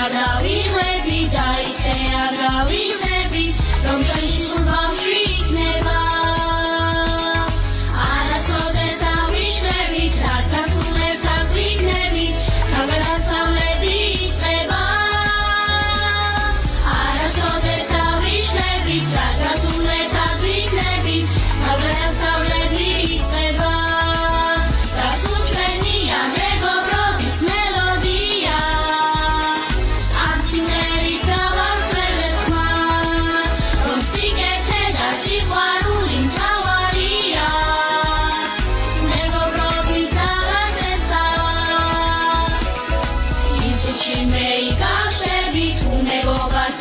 არ დავიღები და ისე არ დავიღები რომ ჩვენში სულ ბავშვი იქნება არასოდეს დავიშლებით რადგან სულ ერთად ვიქნებით თავგადასავლები იწყება არასოდეს დავიშლებით რადგან სულ ერთად ვიქნებით თავგადასავლები იწყება She may come, she be to me go back,